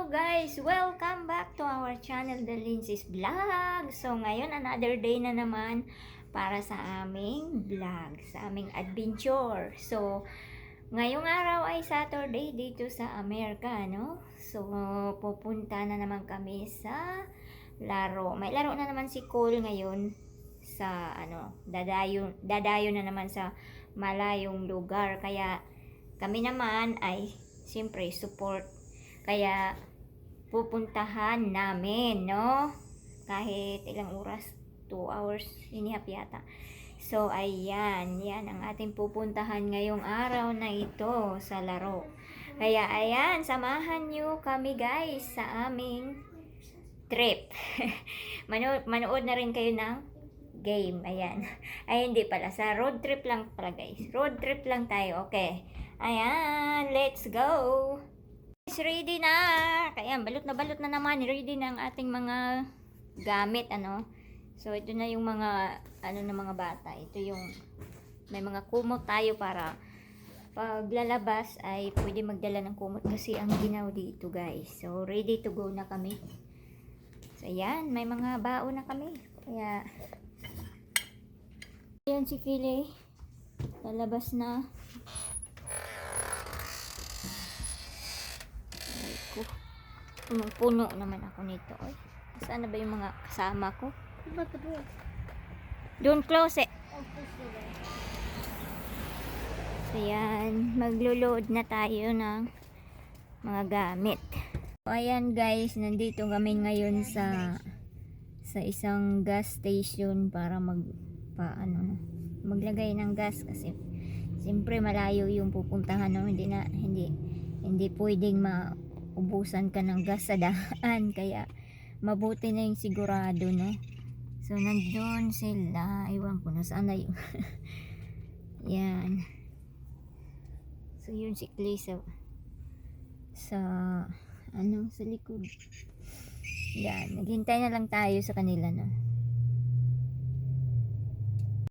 guys! Welcome back to our channel, The Lindsay's Vlog. So ngayon, another day na naman para sa aming vlog, sa aming adventure. So ngayong araw ay Saturday dito sa Amerika, no? So pupunta na naman kami sa laro. May laro na naman si Cole ngayon sa dadayo na naman sa malayong lugar. Kaya kami naman ay siyempre support. Kaya pupuntahan namin, no? Kahit ilang oras, 2 hours, inihap yata. So, ayan, yan ang ating pupuntahan ngayong araw na ito sa laro. Kaya, ayan, samahan nyo kami guys sa aming trip. Manood na rin kayo ng game, ayan. Ay, hindi pala, sa road trip lang pala guys. Road trip lang tayo, okay. Ayan, let's go! Ready na! Kaya balot na naman. Ready na ang ating mga gamit, ano. So ito na yung mga ng mga bata. Ito yung may mga kumot tayo para pag lalabas ay pwede magdala ng kumot kasi ang ginaw dito, guys. So ready to go na kami. So ayan, may mga baon na kami. Kaya ayan si Kili. Lalabas na. Puno naman ako nito. Oy. Saan na ba yung mga kasama ko? Don't close it. So yan, maglo-load na tayo ng mga gamit. So ayan guys, nandito kami ngayon sa isang gas station para maglagay ng gas kasi siyempre malayo yung pupuntahan, no? Hindi pwedeng ubusan ka ng gas sa daan, kaya mabuti na yung sigurado, no? So nandun sila, iwan ko na saan na yung yan. So yun si Clay sa likod. Yan, naghintay na lang tayo sa kanila, no?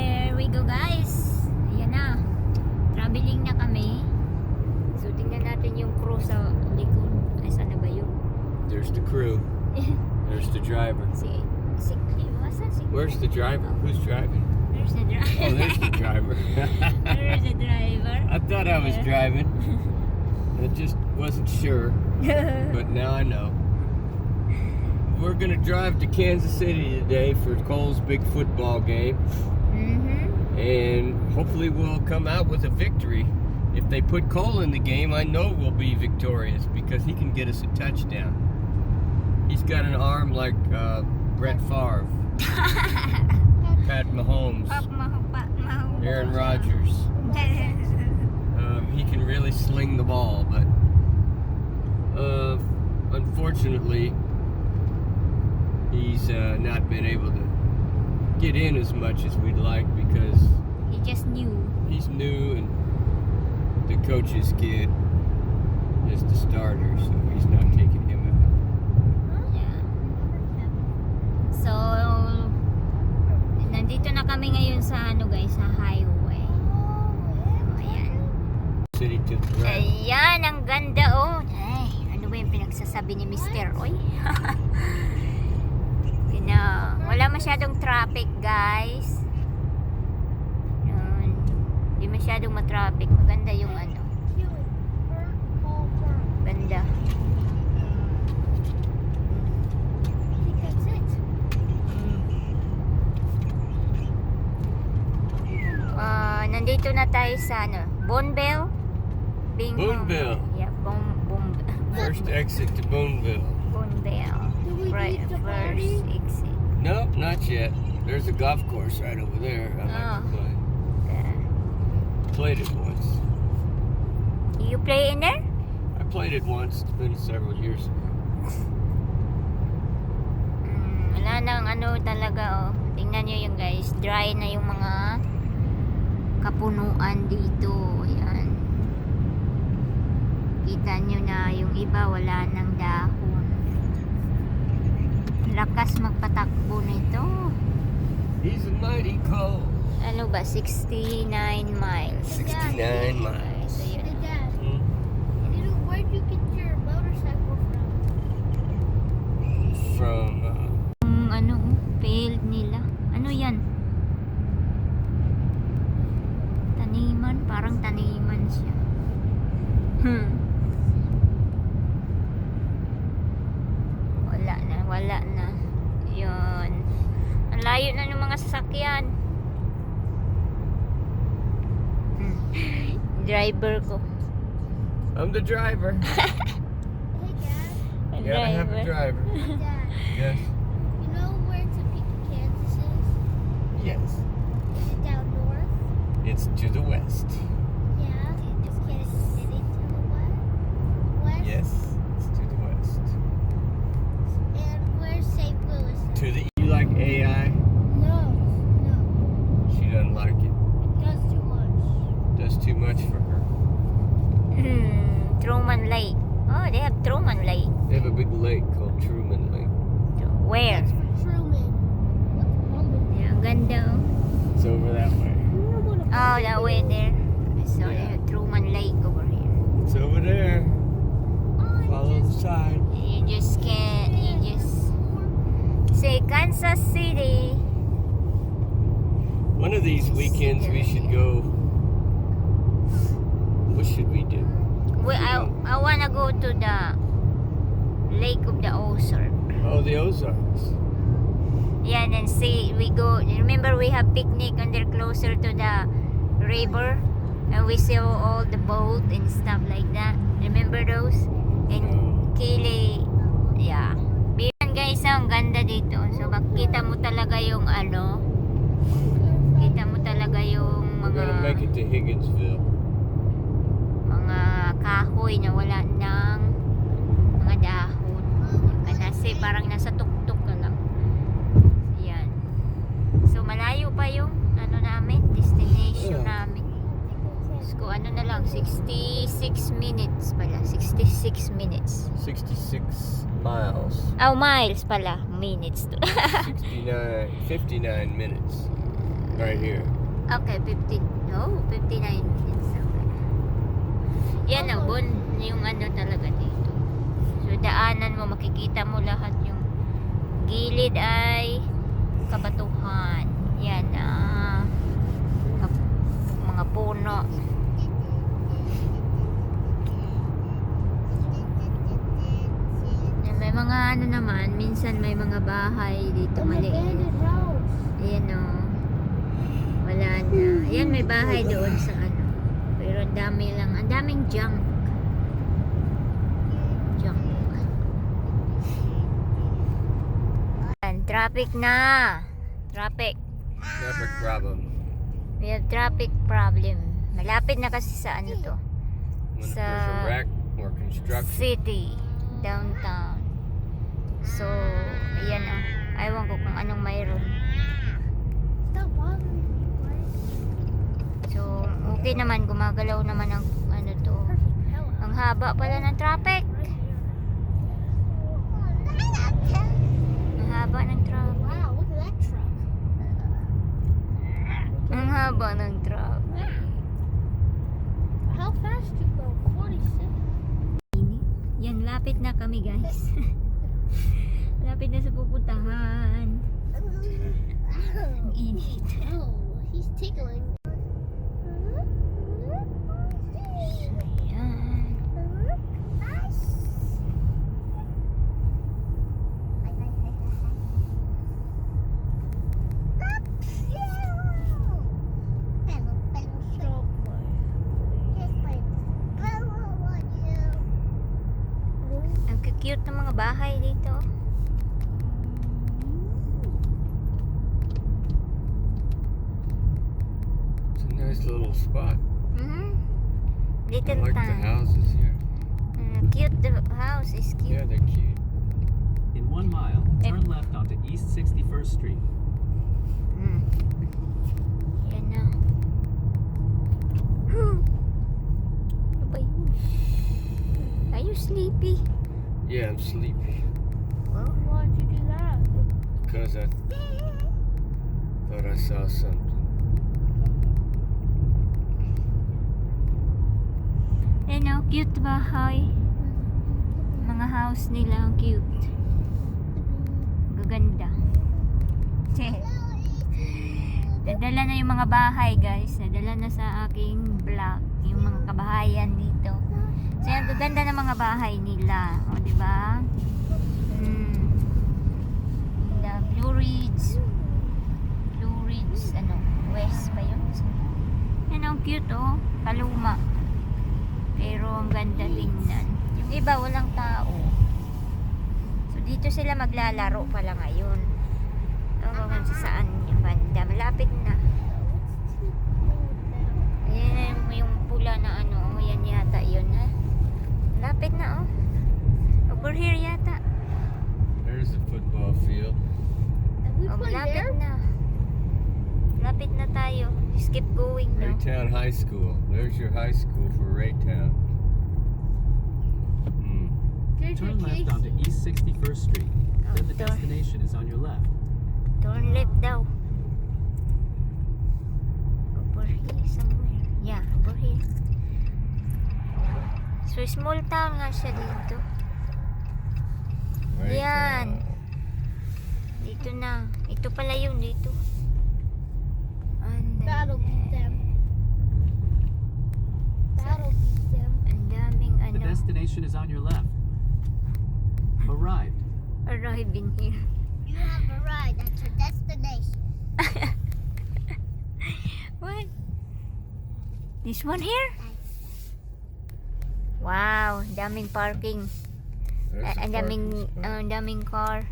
There we go guys, ayan na, traveling na kami. So tingnan natin yung crew sa likod. Ay, saan na ba yun? There's the crew. There's the driver. Where's the driver? Who's driving? There's the driver. Oh, there's the driver. There's the driver. I thought I was driving. I just wasn't sure. But now I know. We're gonna drive to Kansas City today for Cole's big football game. And hopefully we'll come out with a victory. If they put Cole in the game, I know we'll be victorious because he can get us a touchdown. He's got an arm like Brett Favre, Pat Mahomes, Aaron Rodgers. He can really sling the ball, but unfortunately, he's not been able to get in as much as we'd like because he's new and the coach's kid is the starter, so he's not taking him out. Yeah. So, nandito na kami ngayon sa sa highway. So, ayan. City to the right. Ayan, ang ganda, oh. Ay, ano ba yung pinagsasabi ni Mr. Oy? Wala masyadong traffic, guys. Hindi masyadong matraffic. Maganda yung ganda. Nandito na tayo sa Bonneville. Boonville. Yeah, First exit to Boonville. Bonneville. Right, first exit. Nope, not yet. There's a golf course right over there. I like to play. Played it once. You play in there? I played it once. It's been several years ago. Wala nang talaga, oh. Tingnan nyo yung guys, dry na yung mga kapunuan dito. Ayan. Kita nyo na yung iba wala nang dahon. Lakas magpatakbo nito. He's a mighty Cole. Ano ba? 69 miles. 69 miles. So, yun. Dad, where'd you get your motorcycle from? from Ano, field nila. Ano yan? Taniman, parang taniman siya. Wala na. Yun. Ang layo na ng mga sasakyan. Driver ko. I'm the driver. Hey, Dad. You gotta have a driver. Dad, Yes. you know where Topeka, Kansas is? Yes. Is it down north? It's to the west. Yeah. Is Kansas City to the west? West? Yes. It's to the west. And where's St. Louis? To the you like AI? No. No. She doesn't like it. It does too much. Does too much for her. Truman Lake. Oh, they have Truman Lake. They have a big lake called Truman Lake. Where? That's for Truman. What's wrong with Yeah, ang ganda. Oh. It's over that way. Oh, that way there. So they have Truman Lake over here. It's over there. Follow the sign. You just can't. You just say Kansas City. One of these weekends we should go. What should we do? I wanna go to the Lake of the Ozark. Oh, the Ozarks. Yeah, and then see, we go. Remember, we have picnic and they're closer to the river, and we saw all the boat and stuff like that. Remember those? And Kili, yeah. Biyan guys, ang ganda dito. So, makita mo talaga yung ano. Kita mo talaga yung We're gonna make mga it to Higginsville. kahoy na wala ng mga dahon. Kasi parang nasa tuktok ka lang. Yan. So malayo pa yung ano namin, destination namin. So ano na lang, 66 minutes pala. 66 minutes. 66 miles. Oh, miles pala. Minutes to. 59 minutes. Right here. Okay, 59 minutes. Okay. Yan ang yung ano talaga dito. So daanan mo, makikita mo lahat yung gilid ay kabatuhan. Yan mga puno. Yan, may mga ano naman, minsan may mga bahay dito maliit. Ayan o. Wala na. Ayan, may bahay doon sa ano. Pero ang dami lang. Ang daming junk. Junk. Ayan, traffic na. Traffic. Traffic problem. We have traffic problem. Malapit na kasi sa ano to. When Sa there's a wreck or construction. city. Downtown. So, ayan o. Ewan ko kung anong mayroon. Stop bothering me, right? So, okay naman. Gumagalaw naman ang ano to. Ang haba pala ng traffic. Ang haba ng traffic. Wow, look at that truck. Ang haba ng traffic. How fast you go? 46. Yan, lapit na kami guys. Lapit na sa pupuntahan. Ang init. Oh, he's tickling. Ayan. Ang cute ng mga bahay dito. It's a nice little spot. Mm-hmm. I Little like the town. houses here. Cute, the house is cute. Yeah, they're cute. In 1 mile, turn left onto East 61st Street. Mm. Yan na. Ano ba yun? Are you sleepy? Yeah, I'm sleepy. Well, Why'd you do that? Because I thought I saw something. ano, cute bahay. Mga house nila, ang cute. Ganda. Nadala na yung mga bahay, guys. Nadala na sa aking vlog yung mga kabahayan dito. So, ang gaganda ng mga bahay nila. O, diba? The Blue Ridge. West ba yun? Yan ang cute, oh. Kaluma. Pero ang ganda tingnan. Yung iba, walang tao. So, dito sila maglalaro pala ngayon. Kung saan yung banda. Malapit na. Ayan yung pula na ano. Yan yata yun, ha? Malapit na, oh. Over here yata. There's the football field. Oh, malapit na. Malapit na tayo. Just keep going now. Raytown High School. There's your high school for Raytown. Turn left onto East 61st Street. Then the turn. destination is on your left. Turn left daw. Over here somewhere. Yeah, over here. So, small town nga siya dito. Yan. Dito na. Ito pala yun dito. That'll beat them. That'll beat them. Ang daming The ano. destination is on your left. Arrived. Arrive in here. You have arrived at your destination. What? This one here? Wow, daming parking. There's a parking spot. Daming car.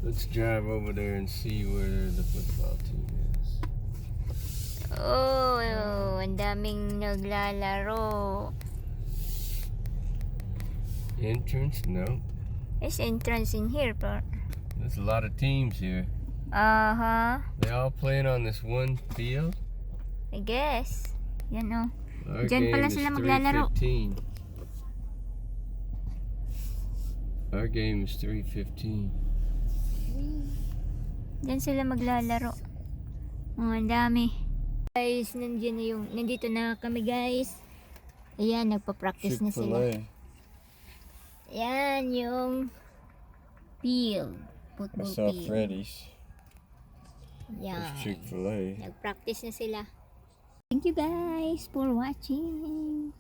Let's drive over there and see where the football team is. Oh, ang daming naglalaro. Entrance? No. There's entrance in here, but There's a lot of teams here. uh-huh. They all playing on this one field. I guess. Yan oh. Our Diyan game pala is sila maglalaro. 3:15. Our game is 3:15. Diyan sila maglalaro. Oh, ang dami. Guys, nandito na kami, guys. Ayan, nagpa-practice na sila. Ayan yung field. Football field. Freddy's. Yan. Chick-fil-A. Nag-practice na sila. Thank you guys for watching.